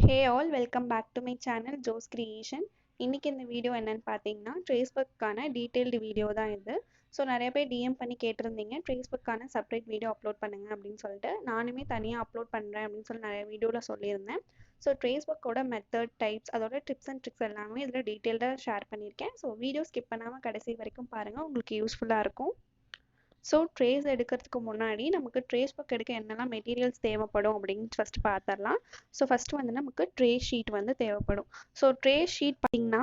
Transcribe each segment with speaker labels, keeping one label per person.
Speaker 1: Hey all, welcome back to my channel Joe's Creation. இன்னைக்கு இந்த video என்னன்னு பார்த்தீங்கன்னா ட்ரேஸ்புக்கான டீட்டெயில்டு வீடியோ தான் இது. ஸோ நிறைய பேர் டிஎம் பண்ணி கேட்டிருந்தீங்க ட்ரேஸ்புக்கான செப்பரேட் வீடியோ அப்லோட் பண்ணுங்க அப்படின்னு சொல்லிட்டு நானுமே தனியாக அப்லோட் பண்ணுறேன் அப்படின்னு சொல்லி நிறைய வீடியோவில் சொல்லியிருந்தேன். ஸோ ட்ரேஸ்புக்கோட மெத்தட் டைப்ஸ் அதோட டிப்ஸ் அண்ட் ட்ரிக்ஸ் எல்லாமே இதில் டீட்டெயில்டாக ஷேர் பண்ணியிருக்கேன். ஸோ வீடியோ ஸ்கிப் பண்ணாமல் கடைசி வரைக்கும் பாருங்கள், உங்களுக்கு யூஸ்ஃபுல்லாக இருக்கும். ஸோ ட்ரேஸ் எடுக்கிறதுக்கு முன்னாடி நமக்கு ட்ரேஸ்புக் எடுக்க என்னெல்லாம் மெட்டீரியல்ஸ் தேவைப்படும் அப்படின்னு ஃபஸ்ட்டு பார்த்துடலாம். ஸோ ஃபஸ்ட்டு வந்து நமக்கு ட்ரே ஷீட் வந்து தேவைப்படும். ஸோ ட்ரே ஷீட் பார்த்தீங்கன்னா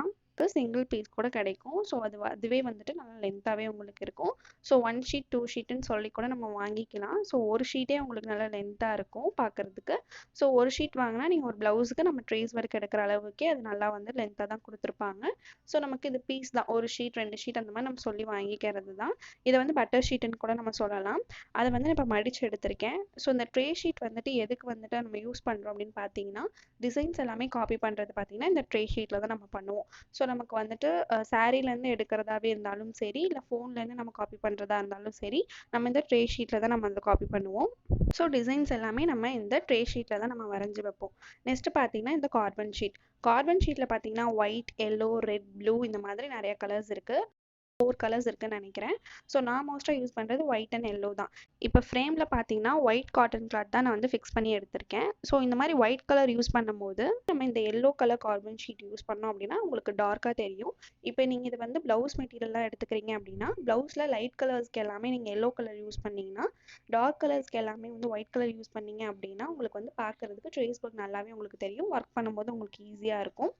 Speaker 1: சிங்கிள் பீஸ் கூட கிடைக்கும். ஸோ அதுவே வந்துட்டு நல்லா லென்த்தாகவே உங்களுக்கு இருக்கும். ஸோ 1 ஷீட் 2 ஷீட்டுன்னு சொல்லி கூட நம்ம வாங்கிக்கலாம். ஸோ ஒரு ஷீட்டே உங்களுக்கு நல்லா லென்த்தாக இருக்கும் பார்க்குறதுக்கு. ஸோ ஒரு ஷீட் வாங்கினா நீங்கள் ஒரு ப்ளவுஸுக்கு நம்ம ட்ரேஸ் ஒர்க் எடுக்கிற அளவுக்கே அது நல்லா வந்து லென்த்தாக தான் கொடுத்துருப்பாங்க. ஸோ நமக்கு இது பீஸ் தான், ஒரு ஷீட் 2 ஷீட் அந்த மாதிரி நம்ம சொல்லி வாங்கிக்கிறது தான். இதை வந்து பட்டர் ஷீட்டுன்னு கூட நம்ம சொல்லலாம். அதை வந்து இப்போ மடித்து எடுத்திருக்கேன். ஸோ இந்த ட்ரே ஷீட் வந்துட்டு எதுக்கு வந்துட்டு நம்ம யூஸ் பண்ணுறோம் அப்படின்னு பார்த்தீங்கன்னா டிசைன்ஸ் எல்லாமே காப்பி பண்ணுறது பார்த்தீங்கன்னா இந்த ட்ரே ஷீட்டில் தான் நம்ம பண்ணுவோம். ஸோ நமக்கு வந்துட்டு சாரீலேருந்து எடுக்கிறதாவே இருந்தாலும் சரி, இல்லை ஃபோன்லேருந்து நம்ம காப்பி பண்ணுறதா இருந்தாலும் சரி, நம்ம இந்த ட்ரே ஷீட்டில் தான் நம்ம வந்து காப்பி பண்ணுவோம். ஸோ டிசைன்ஸ் எல்லாமே நம்ம இந்த ட்ரே ஷீட்டில் தான் நம்ம வரைஞ்சி வைப்போம். நெக்ஸ்ட் பார்த்தீங்கன்னா இந்த கார்பன் ஷீட். கார்பன் ஷீட்டில் பார்த்தீங்கன்னா ஒயிட், எல்லோ, ரெட், ப்ளூ இந்த மாதிரி நிறைய கலர்ஸ் இருக்குது. 4 கலர்ஸ் இருக்குன்னு நினைக்கிறேன். ஸோ நான் மோஸ்ட்டாக யூஸ் பண்ணுறது ஒயிட் அண்ட் எல்லோ தான். இப்போ ஃப்ரேமில் பார்த்தீங்கன்னா ஒயிட் காட்டன் கிளாத் தான் நான் வந்து ஃபிக்ஸ் பண்ணி எடுத்திருக்கேன். ஸோ இந்த மாதிரி ஒயிட் கலர் யூஸ் பண்ணும்போது நம்ம இந்த yellow colour carbon sheet use பண்ணோம் அப்படின்னா உங்களுக்கு டார்க்காக தெரியும். இப்போ நீங்கள் இது வந்து ப்ளவுஸ் மெட்டீரியலாக எடுத்துக்கிறீங்க அப்படின்னா ப்ளவுஸில் லைட் கலர்ஸ்க்கு எல்லாமே நீங்கள் எல்லோ கலர் யூஸ் பண்ணிங்கன்னா, டார்க் கலர்ஸ்க்கு எல்லாமே வந்து ஒயிட் கலர் யூஸ் பண்ணீங்க அப்படின்னா உங்களுக்கு வந்து பார்க்குறதுக்கு ட்ரேஸ்புக் நல்லாவே உங்களுக்கு தெரியும். ஒர்க் பண்ணும்போது உங்களுக்கு ஈஸியாக இருக்கும்.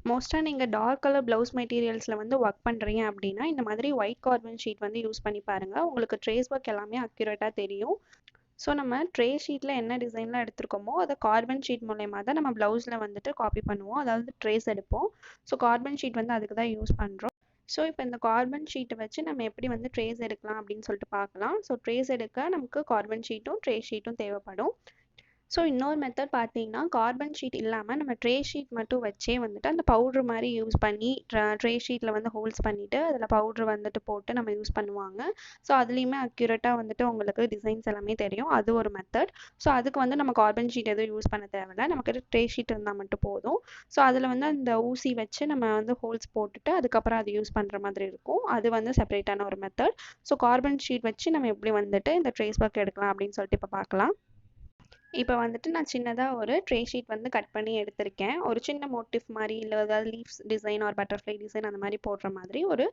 Speaker 1: மோஸ்ட்டாக நீங்கள் டார்க் கலர் ப்ளவுஸ் மெட்டீரியல்ஸில் வந்து ஒர்க் பண்ணுறீங்க அப்படின்னா இந்த மாதிரி ஒயிட் கார்பன் ஷீட் வந்து யூஸ் பண்ணி பாருங்கள். உங்களுக்கு ட்ரேஸ் ஒர்க் எல்லாமே அக்யூரேட்டாக தெரியும். ஸோ நம்ம ட்ரே ஷீட்டில் என்ன டிசைன்லாம் எடுத்திருக்கோமோ அதை கார்பன் ஷீட் மூலயமா தான் நம்ம ப்ளவுஸில் வந்துட்டு காப்பி பண்ணுவோம், அதாவது ட்ரேஸ் எடுப்போம். ஸோ கார்பன் ஷீட் வந்து அதுக்கு தான் யூஸ் பண்ணுறோம். ஸோ இப்போ இந்த கார்பன் ஷீட்டை வச்சு நம்ம எப்படி வந்து ட்ரேஸ் எடுக்கலாம் அப்படின்னு சொல்லிட்டு பார்க்கலாம். ஸோ ட்ரேஸ் எடுக்க நமக்கு கார்பன் ஷீட்டும் ட்ரே ஷீட்டும் தேவைப்படும். ஸோ இன்னொரு மெத்தட் பார்த்தீங்கன்னா கார்பன் ஷீட் இல்லாமல் நம்ம ட்ரே ஷீட் மட்டும் வச்சே வந்துட்டு அந்த பவுட்ரு மாதிரி யூஸ் பண்ணி ட்ரே ஷீட்டில் வந்து ஹோல்ஸ் பண்ணிவிட்டு அதில் பவுட்ரு வந்துட்டு போட்டு நம்ம யூஸ் பண்ணுவாங்க. ஸோ அதுலேயுமே அக்யூரேட்டாக வந்துட்டு உங்களுக்கு டிசைன்ஸ் எல்லாமே தெரியும். அது ஒரு மெத்தட். ஸோ அதுக்கு வந்து நம்ம கார்பன் ஷீட் எதுவும் யூஸ் பண்ண தேவையில்லை, நமக்கு ட்ரே ஷீட் இருந்தால் மட்டும் போதும். ஸோ அதில் வந்து அந்த ஊசி வச்சு நம்ம வந்து ஹோல்ஸ் போட்டுட்டு அதுக்கப்புறம் அது யூஸ் பண்ணுற மாதிரி இருக்கும். அது வந்து செப்பரேட்டான ஒரு மெத்தட். ஸோ கார்பன் ஷீட் வச்சு நம்ம எப்படி வந்துட்டு இந்த ட்ரேஸ் ஒர்க் எடுக்கலாம் அப்படின்னு சொல்லிட்டு இப்போ பார்க்கலாம். இப்போ வந்துட்டு நான் சின்னதாக ஒரு ட்ரே ஷீட் வந்து கட் பண்ணி எடுத்திருக்கேன். ஒரு சின்ன மோட்டிவ் மாதிரி இல்லை ஏதாவது லீவ்ஸ் டிசைன் ஒரு பட்டர்ஃப்ளை டிசைன் அந்த மாதிரி போடுற மாதிரி ஒரு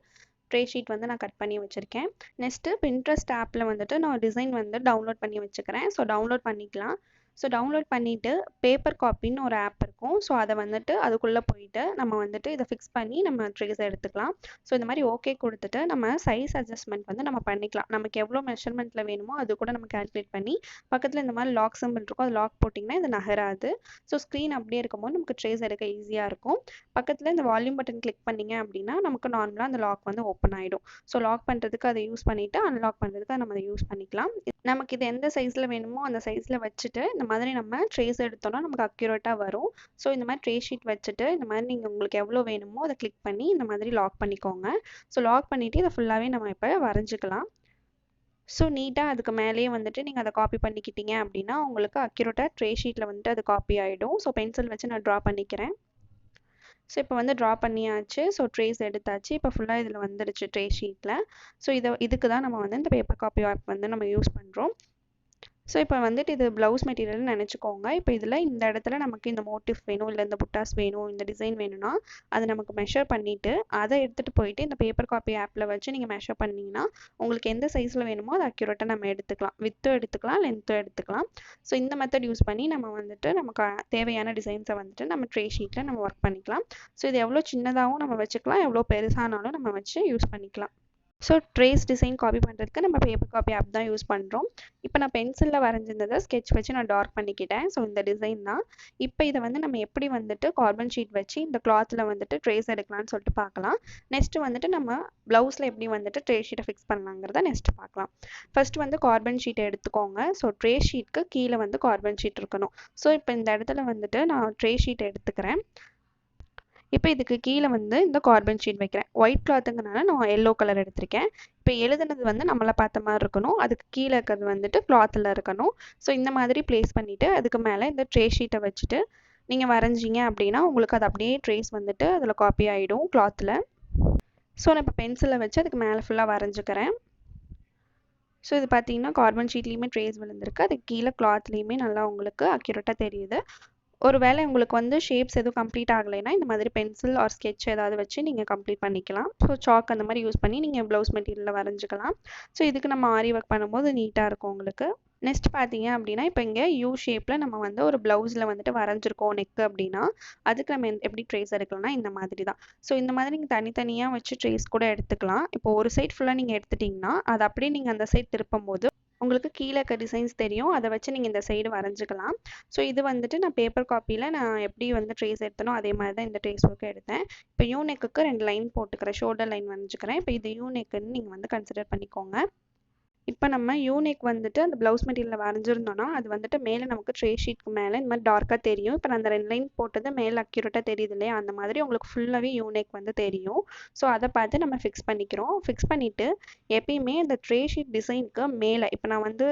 Speaker 1: ட்ரே ஷீட் வந்து நான் கட் பண்ணி வச்சுருக்கேன். நெக்ஸ்ட்டு பின்ட்ரெஸ்ட் ஆப்பில் வந்துட்டு நான் டிசைன் வந்து டவுன்லோட் பண்ணி வச்சுக்கிறேன். ஸோ டவுன்லோட் பண்ணிக்கலாம். ஸோ டவுன்லோட் பண்ணிவிட்டு பேப்பர் காப்பின்னு ஒரு ஆப் இருக்கும். ஸோ அதை வந்துட்டு அதுக்குள்ளே போயிட்டு நம்ம வந்துட்டு இதை ஃபிக்ஸ் பண்ணி நம்ம ட்ரேஸ் எடுத்துக்கலாம். ஸோ இந்த மாதிரி ஓகே கொடுத்துட்டு நம்ம சைஸ் அட்ஜஸ்ட்மெண்ட் வந்து நம்ம பண்ணிக்கலாம். நமக்கு எவ்வளோ மெஷர்மெண்ட்டில் வேணுமோ அது கூட நம்ம கால்குலேட் பண்ணி பக்கத்தில் இந்த மாதிரி லாக் சிம்பிள் இருக்கும், அது லாக் போட்டிங்கன்னா இது நகராது. ஸோ ஸ்க்ரீன் அப்படியே இருக்கும்போது நமக்கு ட்ரேஸ் எடுக்க ஈஸியாக இருக்கும். பக்கத்தில் இந்த வால்யூம் பட்டன் கிளிக் பண்ணிங்க அப்படின்னா நமக்கு நார்மலாக அந்த லாக் வந்து ஓப்பன் ஆகிடும். ஸோ லாக் பண்ணுறதுக்கு அதை யூஸ் பண்ணிவிட்டு அன்லாக் பண்ணுறதுக்கு நம்ம அதை யூஸ் பண்ணிக்கலாம். நமக்கு இது எந்த சைஸில் வேணுமோ அந்த சைஸில் வச்சுட்டு இந்த மாதிரி நம்ம ட்ரேஸ் எடுத்தோம்னா நமக்கு அக்யூரேட்டாக வரும். ஸோ இந்த மாதிரி ட்ரே ஷீட் வச்சுட்டு இந்த மாதிரி நீங்கள் உங்களுக்கு எவ்வளோ வேணுமோ அதை கிளிக் பண்ணி இந்த மாதிரி லாக் பண்ணிக்கோங்க. ஸோ லாக் பண்ணிவிட்டு இதை ஃபுல்லாகவே நம்ம இப்போ வரைஞ்சிக்கலாம். ஸோ நீட்டாக அதுக்கு மேலேயே வந்துட்டு நீங்கள் அதை காப்பி பண்ணிக்கிட்டீங்க அப்படின்னா உங்களுக்கு அக்யூரேட்டாக ட்ரே ஷீட்டில் வந்துட்டு அது காப்பி ஆகிடும். ஸோ பென்சில் வச்சு நான் ட்ரா பண்ணிக்கிறேன். ஸோ இப்போ வந்து ட்ரா பண்ணியாச்சு. ஸோ ட்ரேஸ் எடுத்தாச்சு. இப்போ ஃபுல்லாக இதில் வந்துடுச்சு ட்ரே ஷீட்டில். ஸோ இதுக்கு தான் நம்ம வந்து இந்த பேப்பர் காப்பி ஆப் வந்து நம்ம யூஸ் பண்ணுறோம். ஸோ இப்போ வந்துட்டு இது ப்ளவுஸ் மெட்டீரியல்னு நினச்சிக்கோங்க. இப்போ இதில் இந்த இடத்துல நமக்கு இந்த மோட்டிவ் வேணும், இல்லை இந்த புட்டாஸ் வேணும், இந்த டிசைன் வேணும்னா அதை நமக்கு மெஷர் பண்ணிவிட்டு அதை எடுத்துகிட்டு போயிட்டு இந்த பேப்பர் காப்பி ஆப்பில் வச்சு நீங்கள் மெஷர் பண்ணிங்கன்னா உங்களுக்கு எந்த சைஸில் வேணுமோ அதை அக்யூரேட்டாக நம்ம எடுத்துக்கலாம். வித்தும் எடுத்துக்கலாம், லென்த்தும் எடுத்துக்கலாம். ஸோ இந்த மெத்தட் யூஸ் பண்ணி நம்ம வந்துட்டு நமக்கு தேவையான டிசைன்ஸை வந்துட்டு நம்ம ட்ரே ஷீட்டில் நம்ம ஒர்க் பண்ணிக்கலாம். ஸோ இது எவ்வளோ சின்னதாகவும் நம்ம வச்சுக்கலாம், எவ்வளோ பெருசானாலும் நம்ம வச்சு யூஸ் பண்ணிக்கலாம். ஸோ ட்ரேஸ் டிசைன் காப்பி பண்ணுறதுக்கு நம்ம பேப்பர் காப்பி ஆப் தான் யூஸ் பண்ணுறோம். இப்போ நான் பென்சிலில் வரைஞ்சிருந்ததை ஸ்கெட்ச் வச்சு நான் டார்க் பண்ணிக்கிட்டேன். ஸோ இந்த டிசைன் தான். இப்போ இதை வந்து நம்ம எப்படி வந்துட்டு கார்பன் ஷீட் வச்சு இந்த கிளாத்தில் வந்துட்டு ட்ரேஸ் எடுக்கலாம்னு சொல்லிட்டு பார்க்கலாம். நெக்ஸ்ட்டு வந்துட்டு நம்ம ப்ளவுஸில் எப்படி வந்துட்டு ட்ரே ஷீட்டை ஃபிக்ஸ் பண்ணலாங்கிறத நெக்ஸ்ட்டு பார்க்கலாம். ஃபர்ஸ்ட் வந்து கார்பன் ஷீட்டை எடுத்துக்கோங்க. ஸோ ட்ரே ஷீட்க்கு கீழே வந்து கார்பன் ஷீட் இருக்கணும். ஸோ இப்போ இந்த இடத்துல வந்துட்டு நான் ட்ரே ஷீட்டை எடுத்துக்கிறேன். இப்போ இதுக்கு கீழே வந்து இந்த கார்பன் ஷீட் வைக்கிறேன். ஒயிட் கிளாத்துங்கனால நான் எல்லோ கலர் எடுத்திருக்கேன். இப்போ எழுதுனது வந்து நம்மளை பார்த்த மாதிரி இருக்கணும், அதுக்கு கீழே இருக்கிறது வந்துட்டு கிளாத்தில் இருக்கணும். ஸோ இந்த மாதிரி பிளேஸ் பண்ணிவிட்டு அதுக்கு மேலே இந்த ட்ரே ஷீட்டை வச்சுட்டு நீங்கள் வரைஞ்சிங்க அப்படின்னா உங்களுக்கு அது அப்படியே ட்ரேஸ் வந்துட்டு அதில் காப்பி ஆகிடும் கிளாத்தில். ஸோ நான் இப்போ பென்சிலை வச்சு அதுக்கு மேலே ஃபுல்லாக வரைஞ்சிக்கிறேன். ஸோ இது பார்த்தீங்கன்னா கார்பன் ஷீட்லேயுமே ட்ரேஸ் விழுந்திருக்கு, அதுக்கு கீழே கிளாத்லேயுமே நல்லா உங்களுக்கு அக்யூரேட்டாக தெரியுது. ஒரு வேளை உங்களுக்கு வந்து ஷேப்ஸ் எதுவும் கம்ப்ளீட் ஆகலைன்னா இந்த மாதிரி பென்சில் ஆர் ஸ்கெட்ச் ஏதாவது வச்சு நீங்கள் கம்ப்ளீட் பண்ணிக்கலாம். ஸோ சாக் அந்த மாதிரி யூஸ் பண்ணி நீங்கள் ப்ளவுஸ் மெட்டீரியலில் வரைஞ்சிக்கலாம். ஸோ இதுக்கு நம்ம ஆரி ஒர்க் பண்ணும்போது நீட்டாக இருக்கும் உங்களுக்கு. நெக்ஸ்ட் பார்த்தீங்க அப்படின்னா இப்போ இங்கே யூ ஷேப்பில் நம்ம வந்து ஒரு ப்ளவுஸில் வந்துட்டு வரைஞ்சிருக்கோம் நெக்கு அப்படின்னா அதுக்கு நம்ம எப்படி ட்ரேஸ் எடுக்கலாம்னா இந்த மாதிரி தான். ஸோ இந்த மாதிரி நீங்கள் தனித்தனியாக வச்சு ட்ரேஸ் கூட எடுத்துக்கலாம். இப்போ ஒரு சைட் ஃபுல்லாக நீங்கள் எடுத்துட்டிங்கன்னா அது அப்படியே நீங்கள் அந்த சைட் திருப்பும் போது உங்களுக்கு கீழே இருக்க டிசைன்ஸ் தெரியும், அதை வச்சு நீங்கள் இந்த சைடு வரைஞ்சிக்கலாம். ஸோ இது வந்துட்டு நான் பேப்பர் காப்பியில் நான் எப்படி வந்து ட்ரேஸ் எடுத்தனோ அதே மாதிரி தான் இந்த ட்ரேஸ் ஒர்க்கு எடுத்தேன். இப்போ யூ நெக்குக்கு 2 லைன் போட்டுக்கிறேன், ஷோல்டர் லைன் வரைஞ்சிக்கிறேன். இப்போ இது யூ நெக்குன்னு நீங்கள் வந்து கன்சிடர் பண்ணிக்கோங்க. இப்போ நம்ம யூ நெக் வந்துட்டு அந்த ப்ளவுஸ் மெட்டீரியலில் வரைஞ்சிருந்தோன்னா அது வந்துட்டு மேலே நமக்கு ட்ரே ஷீட்க்கு மேலே இந்த மாதிரி டார்க்காக தெரியும். இப்போ நான் அந்த 2 லைன் போட்டது மேலே அக்யூரேட்டாக தெரியுது இல்லையா, அந்த மாதிரி உங்களுக்கு ஃபுல்லாகவே யூ நெக் வந்து தெரியும். ஸோ அதை பார்த்து நம்ம ஃபிக்ஸ் பண்ணிக்கிறோம். ஃபிக்ஸ் பண்ணிவிட்டு எப்பயுமே இந்த ட்ரே ஷீட் டிசைனுக்கு மேலே இப்போ நான் வந்து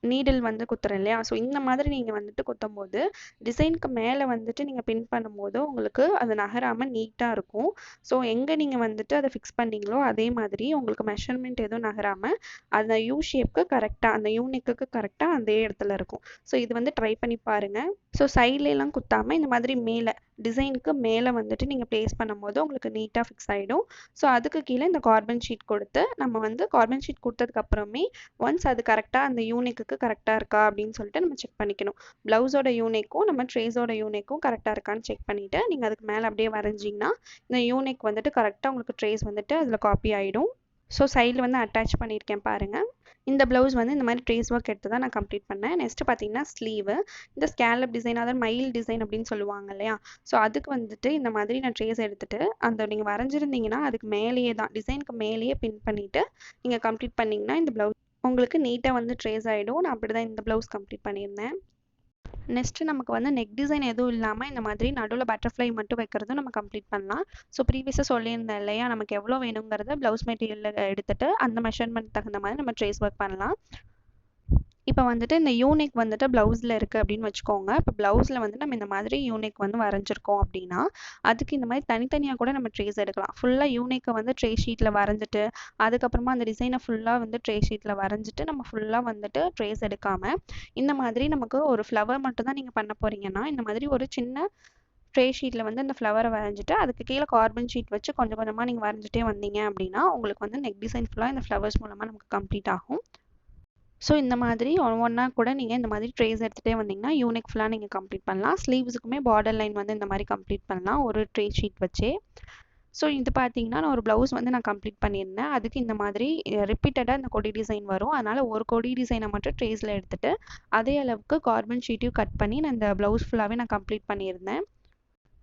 Speaker 1: நீடில் வந்து குத்துறேன் இல்லையா, ஸோ இந்த மாதிரி நீங்கள் வந்துட்டு குத்தும் போது டிசைனுக்கு மேலே வந்துட்டு நீங்கள் பின் பண்ணும்போது உங்களுக்கு அது நகராமல் நீட்டாக இருக்கும். ஸோ எங்கே நீங்கள் வந்துட்டு அதை ஃபிக்ஸ் பண்ணீங்களோ அதே மாதிரி உங்களுக்கு மெஷர்மெண்ட் எதுவும் நகராமல் அந்த யூ ஷேப்க்கு கரெக்டாக அந்த யூ நெக்குக்கு கரெக்டாக அதே இடத்துல இருக்கும். ஸோ இது வந்து ட்ரை பண்ணி பாருங்கள். ஸோ சைட்லலாம் குத்தாமல் இந்த மாதிரி மேலே டிசைனுக்கு மேலே வந்துட்டு நீங்கள் ப்ளேஸ் பண்ணும்போது உங்களுக்கு நீட்டாக ஃபிக்ஸ் ஆகிடும். ஸோ அதுக்கு கீழே இந்த கார்பன் ஷீட் கொடுத்து நம்ம வந்து கார்பன் ஷீட் கொடுத்ததுக்கப்புறமே ஒன்ஸ் அது கரெக்டாக அந்த யூனிக்கு கரெக்டாக இருக்கா அப்படின்னு சொல்லிட்டு நம்ம செக் பண்ணிக்கணும். ப்ளவுஸோட யூனிக்கும் நம்ம ட்ரேஸோட யூனிக்கும் கரெக்டாக இருக்கான்னு செக் பண்ணிவிட்டு நீங்கள் அதுக்கு மேலே அப்படியே வரைஞ்சிங்கன்னா இந்த யூனிக் வந்துட்டு கரெக்டாக உங்களுக்கு ட்ரேஸ் வந்துட்டு அதில் காப்பி ஆகிடும். ஸோ சைடில் வந்து அட்டாச் பண்ணியிருக்கேன் பாருங்கள். இந்த ப்ளவுஸ் வந்து இந்த மாதிரி ட்ரேஸ் ஒர்க் எடுத்து தான் நான் கம்ப்ளீட் பண்ணேன். நெக்ஸ்ட்டு பார்த்தீங்கன்னா ஸ்லீவு, இந்த ஸ்கேலப் டிசைன் அதாவது மயில் டிசைன் அப்படின்னு சொல்லுவாங்க இல்லையா, ஸோ அதுக்கு வந்துட்டு இந்த மாதிரி நான் ட்ரேஸ் எடுத்துகிட்டு அந்த நீங்கள் வரைஞ்சிருந்தீங்கன்னா அதுக்கு மேலேயே தான் டிசைனுக்கு மேலேயே பின் பண்ணிவிட்டு நீங்கள் கம்ப்ளீட் பண்ணிங்கன்னா இந்த ப்ளவுஸ் உங்களுக்கு நீட்டாக வந்து ட்ரேஸ் ஆகிடும். நான் அப்படி தான் இந்த ப்ளவுஸ் கம்ப்ளீட் பண்ணியிருந்தேன். நெக்ஸ்ட்டு நமக்கு வந்து நெக் டிசைன் எதுவும் இல்லாமல் இந்த மாதிரி நடுவில் பட்டர்ஃப்ளை மட்டும் வைக்கிறதும் நம்ம கம்ப்ளீட் பண்ணலாம். ஸோ ப்ரீவியஸாக சொல்லியிருந்தேன் இல்லையா, நமக்கு எவ்வளோ வேணுங்கிறத ப்ளவுஸ் மெட்டீரியலில் எடுத்துகிட்டு அந்த மெஷர்மெண்ட் தகுந்த மாதிரி நம்ம ட்ரேஸ் ஒர்க் பண்ணலாம். இப்போ வந்துட்டு இந்த யூனிக் வந்துட்டு ப்ளவுஸில் இருக்குது அப்படின்னு வச்சுக்கோங்க. இப்போ ப்ளவுஸில் வந்து நம்ம இந்த மாதிரி யூனிக் வந்து வரைஞ்சிருக்கோம் அப்படின்னா அதுக்கு இந்த மாதிரி தனித்தனியாக கூட நம்ம ட்ரேஸ் எடுக்கலாம். ஃபுல்லாக யூனிக்கை வந்து ட்ரே ஷீட்டில் வரைஞ்சிட்டு அதுக்கப்புறமா அந்த டிசைனை ஃபுல்லாக வந்து ட்ரே ஷீட்டில் வரைஞ்சிட்டு நம்ம ஃபுல்லாக வந்துட்டு ட்ரேஸ் எடுக்காமல் இந்த மாதிரி நமக்கு ஒரு ஃப்ளவர் மட்டும் தான் நீங்கள் பண்ண போகிறீங்கன்னா இந்த மாதிரி ஒரு சின்ன ட்ரே ஷீட்டில் வந்து அந்த ஃப்ளவரை வரைஞ்சிட்டு அதுக்கு கீழே கார்பன் ஷீட் வச்சு கொஞ்சம் கொஞ்சமாக நீங்கள் வரைஞ்சிட்டே வந்தீங்க அப்படின்னா உங்களுக்கு வந்து நெக் டிசைன் ஃபுல்லாக இந்த ஃப்ளவர்ஸ் மூலமாக நமக்கு கம்ப்ளீட் ஆகும். ஸோ இந்த மாதிரி ஒவ்வொன்றா கூட நீங்கள் இந்த மாதிரி ட்ரேஸ் எடுத்துகிட்டே வந்தீங்கன்னா யூனிக் ஃபுல்லாக நீங்கள் கம்ப்ளீட் பண்ணலாம். ஸ்லீவ்ஸுக்குமே பார்டர் லைன் வந்து இந்த மாதிரி கம்ப்ளீட் பண்ணலாம் ஒரு ட்ரே ஷீட் வச்சே. ஸோ இது பார்த்தீங்கன்னா நான் ஒரு ப்ளவுஸ் வந்து நான் கம்ப்ளீட் பண்ணியிருந்தேன். அதுக்கு இந்த மாதிரி ரிப்பீட்டடாக இந்த கொடி டிசைன் வரும், அதனால் ஒரு கொடி டிசைனை மட்டும் ட்ரேஸில் எடுத்துகிட்டு அதே அளவுக்கு கார்பன் ஷீட்டையும் கட் பண்ணி நான் இந்த ப்ளவுஸ் ஃபுல்லாகவே நான் கம்ப்ளீட் பண்ணியிருந்தேன்.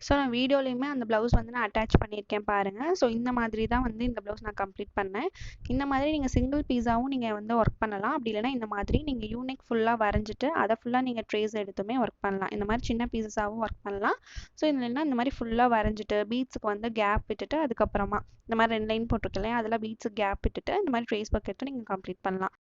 Speaker 1: ஸோ நான் வீடியோலையுமே அந்த ப்ளவுஸ் வந்து நான் அட்டாச் பண்ணியிருக்கேன் பாருங்கள். ஸோ இந்த மாதிரி தான் வந்து இந்த ப்ளவுஸ் நான் கம்ப்ளீட் பண்ணேன். இந்த மாதிரி நீங்கள் சிங்கிள் பீஸாகவும் நீங்கள் வந்து ஒர்க் பண்ணலாம். அப்படி இல்லைனா இந்த மாதிரி நீங்கள் யூனிக் ஃபுல்லாக வரைஞ்சிட்டு அதை ஃபுல்லாக நீங்கள் ட்ரேஸ் எடுத்துமே ஒர்க் பண்ணலாம். இந்த மாதிரி சின்ன பீசஸாகவும் ஒர்க் பண்ணலாம். ஸோ இல்லைன்னா இந்த மாதிரி ஃபுல்லாக வரைஞ்சிட்டு பீட்ஸுக்கு வந்து கேப் விட்டுட்டு அதுக்கப்புறமா இந்த மாதிரி 2 லைன் போட்டிருக்கலையா அதில் பீட்ஸுக்கு கேப் விட்டுட்டு இந்த மாதிரி ட்ரேஸ் ஒர்க் எடுத்து நீங்கள் கம்ப்ளீட் பண்ணலாம்.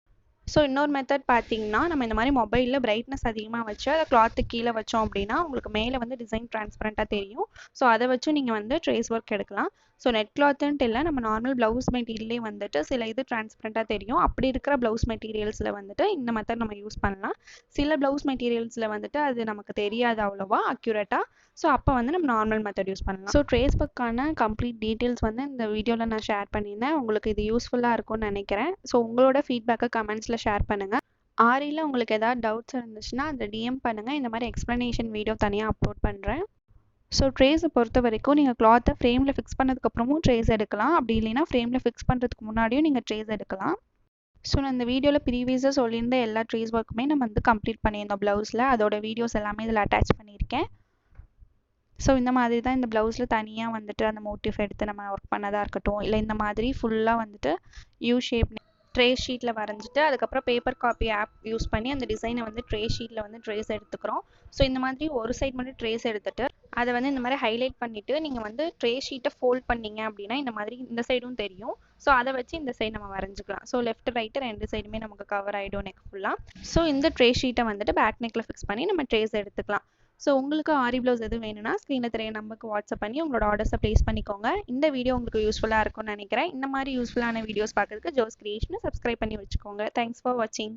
Speaker 1: ஸோ இன்னொரு மெத்தட் பார்த்தீங்கன்னா நம்ம இந்த மாதிரி மொபைலில் பிரைட்னஸ் அதிகமாக வச்சு அதை கிளாத்து கீழே வச்சோம் அப்படின்னா உங்களுக்கு மேலே வந்து டிசைன் டிரான்ஸ்பரண்ட்டாக தெரியும். ஸோ அதை வச்சு நீங்கள் வந்து ட்ரேஸ் ஒர்க் எடுக்கலாம். ஸோ நெட் கிளாத்துன்ட்டு இல்லை, நம்ம நார்மல் ப்ளவுஸ் மெட்டீரியல்லே வந்துட்டு சில இது டிரான்ஸ்பரண்ட்டாக தெரியும். அப்படி இருக்கிற ப்ளவுஸ் மெட்டீரியல்ஸில் வந்துட்டு இந்த மெத்தட் நம்ம யூஸ் பண்ணலாம். சில ப்ளவுஸ் மெட்டீரியல்ஸில் வந்துட்டு அது நமக்கு தெரியாது அவ்வளோவா அக்யூரேட்டாக. ஸோ அப்போ வந்து நம்ம நார்மல் மெத்தட் யூஸ் பண்ணலாம். ஸோ ட்ரேஸ் ஒர்க்கான கம்ப்ளீட் டீட்டெயில்ஸ் வந்து இந்த வீடியோவில் நான் ஷேர் பண்ணியிருந்தேன். உங்களுக்கு இது யூஸ்ஃபுல்லாக இருக்கும்னு நினைக்கிறேன். ஸோ உங்களோட ஃபீட்பேக்கை கமெண்ட்ஸில் ஷேர் பண்ணுங்கள். ஆரியில் உங்களுக்கு ஏதாவது டவுட்ஸ் இருந்துச்சுன்னா அதை டிஎம் பண்ணுங்கள். இந்த மாதிரி எக்ஸ்ப்ளனேஷன் வீடியோ தனியாக அப்லோட் பண்ணுறேன். ஸோ ட்ரேஸை பொறுத்த வரைக்கும் நீங்கள் கிளாத்தை ஃப்ரேமில் ஃபிக்ஸ் பண்ணதுக்கப்புறமும் ட்ரேஸ் எடுக்கலாம். அப்படி இல்லைன்னா ஃப்ரேமில் ஃபிக்ஸ் பண்ணுறதுக்கு முன்னாடியும் நீங்கள் ட்ரேஸ் எடுக்கலாம். ஸோ நான் இந்த வீடியோவில் ப்ரீவியஸாக சொல்லியிருந்த எல்லா ட்ரேஸ் ஒர்க்குமே நம்ம வந்து கம்ப்ளீட் பண்ணியிருந்தோம் ப்ளவுஸில். அதோட வீடியோஸ் எல்லாமே இதில் அட்டாச் பண்ணியிருக்கேன். ஸோ இந்த மாதிரி தான் இந்த ப்ளவுஸில் தனியாக வந்துட்டு அந்த மோட்டிவ் எடுத்து நம்ம ஒர்க் பண்ணதாக இருக்கட்டும், இல்லை இந்த மாதிரி ஃபுல்லாக வந்துட்டு யூ ஷேப் ட்ரே ஷீட்டில் வரைஞ்சிட்டு அதுக்கப்புறம் பேப்பர் காப்பி ஆப் யூஸ் பண்ணி அந்த டிசைனை வந்து ட்ரே ஷீட்டில் வந்து ட்ரேஸ் எடுத்துக்கிறோம். ஸோ இந்த மாதிரி ஒரு சைட் மட்டும் ட்ரேஸ் எடுத்துகிட்டு அதை வந்து இந்த மாதிரி ஹைலைட் பண்ணிவிட்டு நீங்கள் வந்து ட்ரே ஷீட்டை ஃபோல்ட் பண்ணிங்க அப்படின்னா இந்த மாதிரி இந்த சைடும் தெரியும். ஸோ அதை வச்சு இந்த சைடு நம்ம வரைஞ்சிக்கலாம். ஸோ லெஃப்ட் ரைட்டு 2 சைடுமே நமக்கு கவர் ஆகிடும் நெக் ஃபுல்லாக. ஸோ இந்த ட்ரே ஷீட்டை வந்துட்டு பேக் நெக்கில் ஃபிக்ஸ் பண்ணி நம்ம ட்ரேஸ் எடுத்துக்கலாம். ஸோ உங்களுக்கு ஆரி ப்ளவுஸ் எதுவும் வேணும்னா ஸ்க்ரீனில் தெரிய நம்பருக்கு வாட்ஸ்அப் பண்ணி உங்களோட ஆர்டர்ஸை ப்ளேஸ் பண்ணிக்கோங்க. இந்த வீடியோ உங்களுக்கு யூஸ்ஃபுல்லாக இருக்கும்னு நினைக்கிறேன். இந்த மாதிரி யூஸ்ஃபுல்லான வீடியோஸ் பார்க்கறதுக்கு ஜோஸ் கிரியேஷனை சப்ஸ்கிரைப் பண்ணி வச்சுக்கோங்க. தேங்க்ஸ் ஃபார் வாட்சிங்.